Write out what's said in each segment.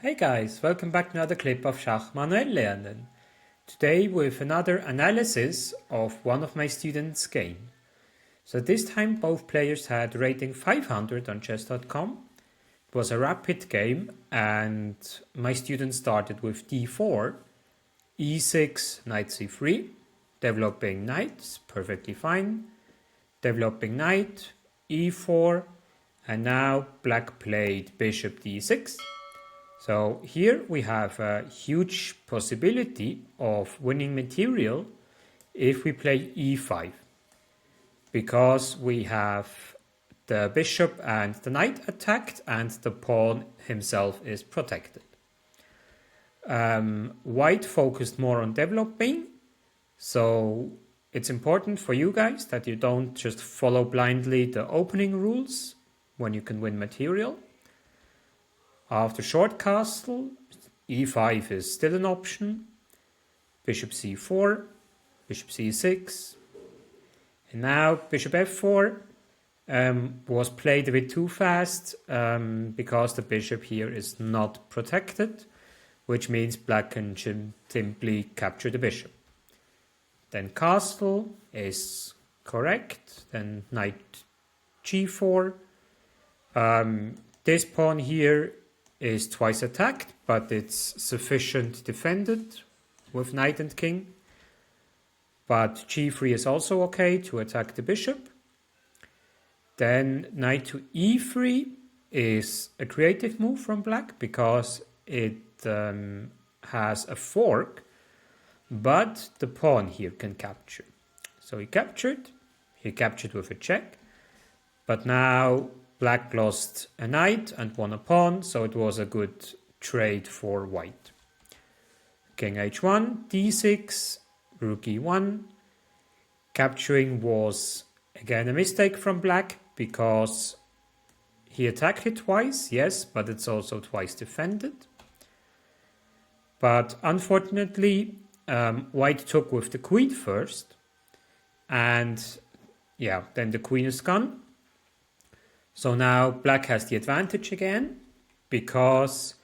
Hey guys, welcome back to another clip of Schach-manuel-lernen. Today with another analysis of one of my students' game. So this time both players had rating 500 on chess.com. It was a rapid game and my student started with d4, e6, knight c3, developing knight, perfectly fine, developing knight, e4, and now black played bishop d6. So here we have a huge possibility of winning material if we play e5, because we have the bishop and the knight attacked and the pawn himself is protected. White focused more on developing, so it's important for you guys that you don't just follow blindly the opening rules when you can win material. After short castle, e5 is still an option, bishop c4, bishop c6, and now bishop f4 was played a bit too fast because the bishop here is not protected, which means black can simply capture the bishop. Then castle is correct, then knight g4. This pawn here is twice attacked, but it's sufficient defended with knight and king. But g3 is also okay to attack the bishop. Then knight to e3 is a creative move from black because it has a fork, but the pawn here can capture. So he captured with a check, but now black lost a knight and won a pawn, so it was a good trade for white. King h1, d6, rook e1. Capturing was again a mistake from black because he attacked it twice, yes, but it's also twice defended. But unfortunately, white took with the queen first, and yeah, then the queen is gone. So now black has the advantage again because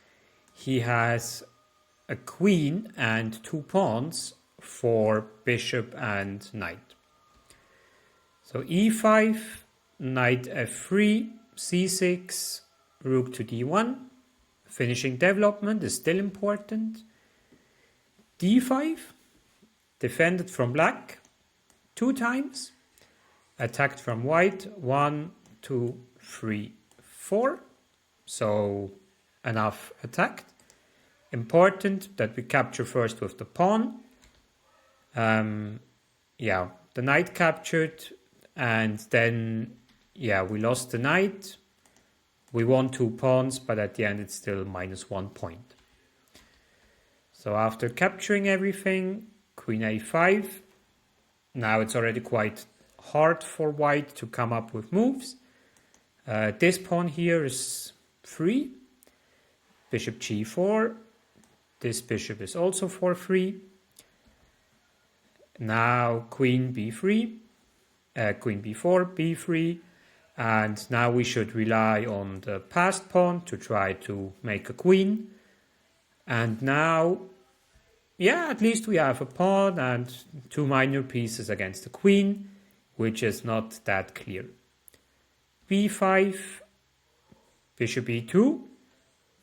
he has a queen and two pawns for bishop and knight. So e5, knight f3, c6, rook to d1. Finishing development is still important. d5, defended from black 2 times, attacked from white 1, 2, 3, 4. So enough attacked. Important that we capture first with the pawn. The knight captured, and then we lost the knight. We won 2 pawns, but at the end it's still -1 point. So after capturing everything, queen a5. Now it's already quite hard for white to come up with moves. This pawn here is free. Bishop g4. This bishop is also for free. Now queen b3, queen b4, b3, and now we should rely on the passed pawn to try to make a queen. And now, at least we have a pawn and 2 minor pieces against the queen, which is not that clear. b5, bishop e2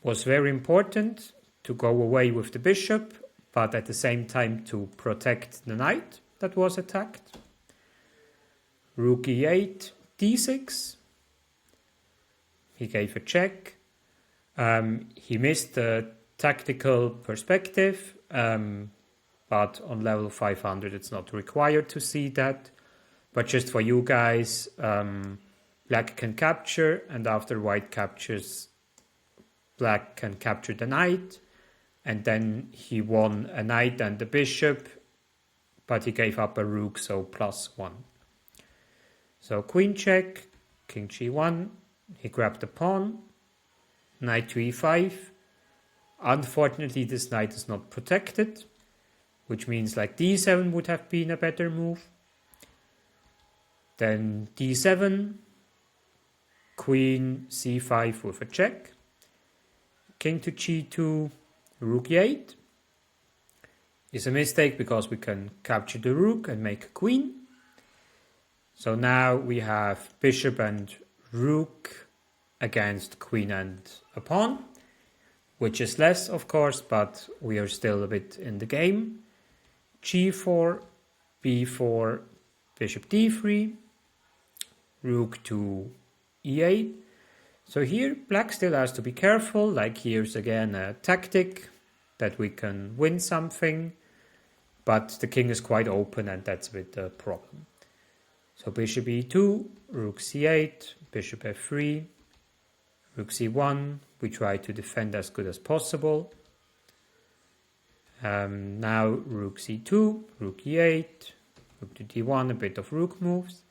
was very important to go away with the bishop, but at the same time to protect the knight that was attacked. Rook e8, d6. He gave a check. He missed the tactical perspective, but on level 500 it's not required to see that. But just for you guys, black can capture, and after white captures, black can capture the knight, and then he won a knight and the bishop, but he gave up a rook, so +1. So queen check, king g1, he grabbed the pawn, knight to e5. Unfortunately, this knight is not protected, which means like d7 would have been a better move. Then d7, queen c5 with a check, king to g2, rook e8 is a mistake because we can capture the rook and make a queen. So now we have bishop and rook against queen and a pawn, which is less, of course, but we are still a bit in the game. g4, b4, bishop d3, rook to e8. So here black still has to be careful, like here's again a tactic that we can win something, but the king is quite open and that's a bit the problem. So bishop e2, rook c8, bishop f3, rook c1, we try to defend as good as possible. Now rook c2, rook e8, rook to d1, a bit of rook moves.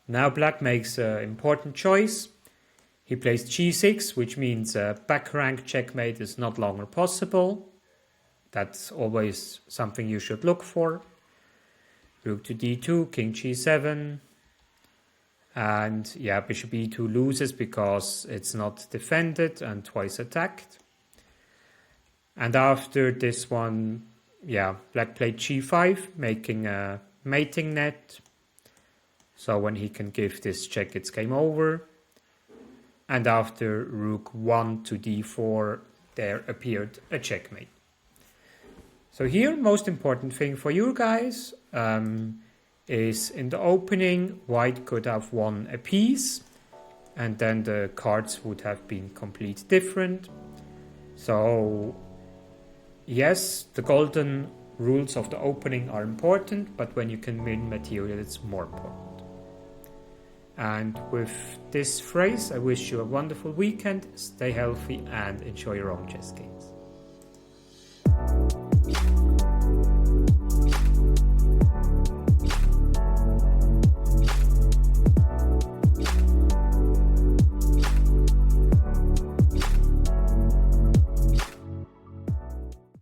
Now black makes an important choice. He plays g6, which means back rank checkmate is not longer possible. That's always something you should look for. Rook to d2, king g7. And yeah, bishop e2 loses because it's not defended and twice attacked. And after this one, yeah, black played g5, making a mating net. So when he can give this check, it's game over. And after rook 1 to d4, there appeared a checkmate. So here, most important thing for you guys is in the opening, white could have won a piece, and then the cards would have been completely different. So yes, the golden rules of the opening are important, but when you can win material, it's more important. And with this phrase, I wish you a wonderful weekend, stay healthy and enjoy your own chess games.